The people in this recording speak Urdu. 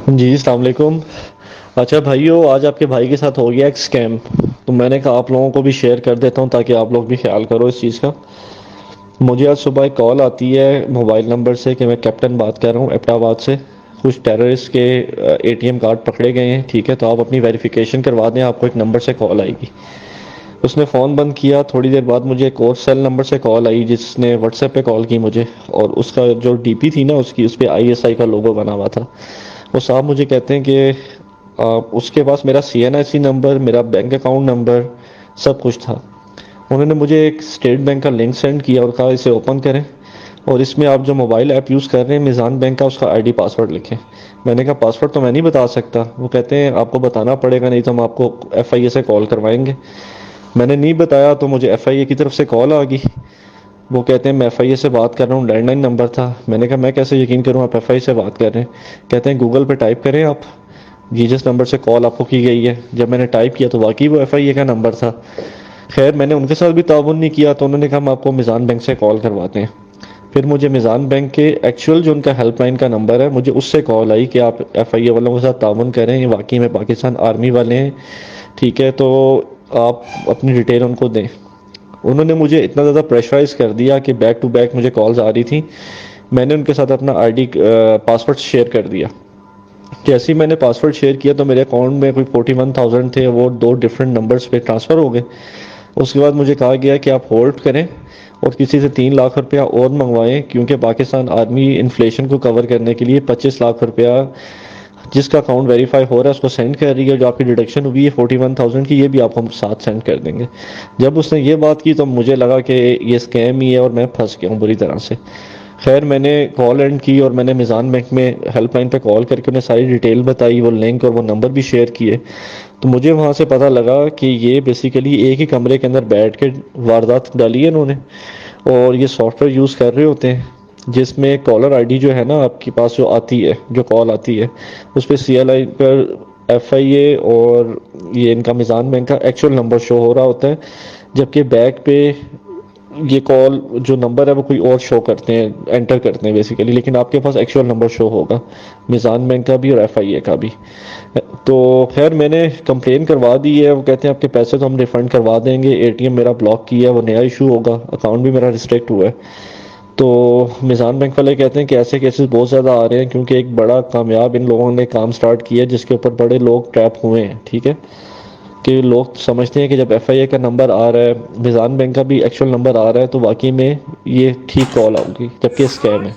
جی السلام علیکم۔ اچھا بھائیو، آج آپ کے بھائی کے ساتھ ہو گیا ایک اسکیم، تو میں نے کہا آپ لوگوں کو بھی شیئر کر دیتا ہوں تاکہ آپ لوگ بھی خیال کرو اس چیز کا۔ مجھے آج صبح ایک کال آتی ہے موبائل نمبر سے کہ میں کیپٹن بات کر رہا ہوں ایبٹ آباد سے، کچھ ٹیررسٹ کے اے ٹی ایم کارڈ پکڑے گئے ہیں، ٹھیک ہے، تو آپ اپنی ویریفیکیشن کروا دیں، آپ کو ایک نمبر سے کال آئے گی۔ اس نے فون بند کیا، تھوڑی دیر بعد مجھے ایک اور سیل نمبر سے کال آئی جس نے واٹس ایپ پہ کال کی مجھے، اور اس کا جو ڈی پی تھی نا اس پہ آئی ایس آئی کا لوگو بنا ہوا تھا۔ وہ صاحب مجھے کہتے ہیں کہ اس کے پاس میرا سی این آئی سی نمبر، میرا بینک اکاؤنٹ نمبر، سب کچھ تھا۔ انہوں نے مجھے ایک اسٹیٹ بینک کا لنک سینڈ کیا اور کہا اسے اوپن کریں، اور اس میں آپ جو موبائل ایپ یوز کر رہے ہیں میزان بینک کا، اس کا آئی ڈی پاسورڈ لکھیں۔ میں نے کہا پاسورڈ تو میں نہیں بتا سکتا۔ وہ کہتے ہیں آپ کو بتانا پڑے گا، نہیں تو ہم آپ کو ایف آئی اے سے کال کروائیں گے۔ میں نے نہیں بتایا تو مجھے ایف آئی اے کی طرف سے کال آ گئی۔ وہ کہتے ہیں میں ایف آئی اے سے بات کر رہا ہوں، لینڈ لائن نمبر تھا۔ میں نے کہا میں کیسے یقین کروں آپ ایف آئی اے سے بات کر رہے ہیں؟ کہتے ہیں گوگل پہ ٹائپ کریں آپ، جی جس نمبر سے کال آپ کو کی گئی ہے۔ جب میں نے ٹائپ کیا تو واقعی وہ ایف آئی اے کا نمبر تھا۔ خیر میں نے ان کے ساتھ بھی تعاون نہیں کیا، تو انہوں نے کہا ہم آپ کو میزان بینک سے کال کرواتے ہیں۔ پھر مجھے میزان بینک کے ایکچوئل جو ان کا ہیلپ لائن کا نمبر ہے، مجھے اس سے کال آئی کہ آپ ایف آئی اے والوں کے ساتھ تعاون کریں، یہ واقعی میں پاکستان آرمی والے ہیں، ٹھیک ہے، تو آپ اپنی ڈیٹیل ان کو دیں۔ انہوں نے مجھے اتنا زیادہ پریشرائز کر دیا کہ بیک ٹو بیک مجھے کالز آ رہی تھیں۔ میں نے ان کے ساتھ اپنا آئی ڈی پاسورڈ شیئر کر دیا۔ جیسے ہی میں نے پاسورڈ شیئر کیا تو میرے اکاؤنٹ میں کوئی 41,000 تھے، وہ دو ڈفرینٹ نمبرز پہ ٹرانسفر ہو گئے۔ اس کے بعد مجھے کہا گیا کہ آپ ہولڈ کریں اور کسی سے 3 لاکھ روپیہ اور منگوائیں، کیونکہ پاکستان آرمی انفلیشن کو کور کرنے کے لیے 25 لاکھ روپیہ جس کا اکاؤنٹ ویریفائی ہو رہا ہے اس کو سینڈ کر رہی ہے۔ جو آپ کی ڈیڈکشن ہوئی ہے 41,000 کی، یہ بھی آپ ہم ساتھ سینڈ کر دیں گے۔ جب اس نے یہ بات کی تو مجھے لگا کہ یہ اسکیم ہی ہے اور میں پھنس گیا ہوں بری طرح سے۔ خیر میں نے کال اینڈ کی اور میں نے میزان بینک میں ہیلپ لائن پہ کال کر کے انہیں ساری ڈیٹیل بتائی، وہ لنک اور وہ نمبر بھی شیئر کیے۔ تو مجھے وہاں سے پتہ لگا کہ یہ بیسیکلی ایک ہی کمرے کے اندر بیٹھ کے واردات ڈالی ہے انہوں نے، اور یہ سافٹ ویئر یوز کر رہے ہوتے ہیں جس میں کالر آئی ڈی جو ہے نا آپ کے پاس جو آتی ہے، جو کال آتی ہے، اس پہ سی ایل آئی پر ایف آئی اے اور یہ ان کا میزان بینک کا ایکچوئل نمبر شو ہو رہا ہوتا ہے، جبکہ بیک پہ یہ کال جو نمبر ہے وہ کوئی اور شو کرتے ہیں، انٹر کرتے ہیں بیسیکلی، لیکن آپ کے پاس ایکچوئل نمبر شو ہوگا میزان بینک کا بھی اور ایف آئی اے کا بھی۔ تو خیر میں نے کمپلین کروا دی ہے، وہ کہتے ہیں آپ کے پیسے تو ہم ریفنڈ کروا دیں گے، اے ٹی ایم میرا بلاک کیا ہے، وہ نیا ایشو ہوگا، اکاؤنٹ بھی میرا ریسٹرکٹ ہوا ہے۔ تو میزان بینک والے کہتے ہیں کہ ایسے کیسز بہت زیادہ آ رہے ہیں، کیونکہ ایک بڑا کامیاب ان لوگوں نے کام سٹارٹ کیا ہے جس کے اوپر بڑے لوگ ٹریپ ہوئے ہیں، ٹھیک ہے، کہ لوگ سمجھتے ہیں کہ جب ایف آئی اے کا نمبر آ رہا ہے، میزان بینک کا بھی ایکچوئل نمبر آ رہا ہے، تو واقعی میں یہ ٹھیک کال آؤگی، جبکہ اسکیم ہے۔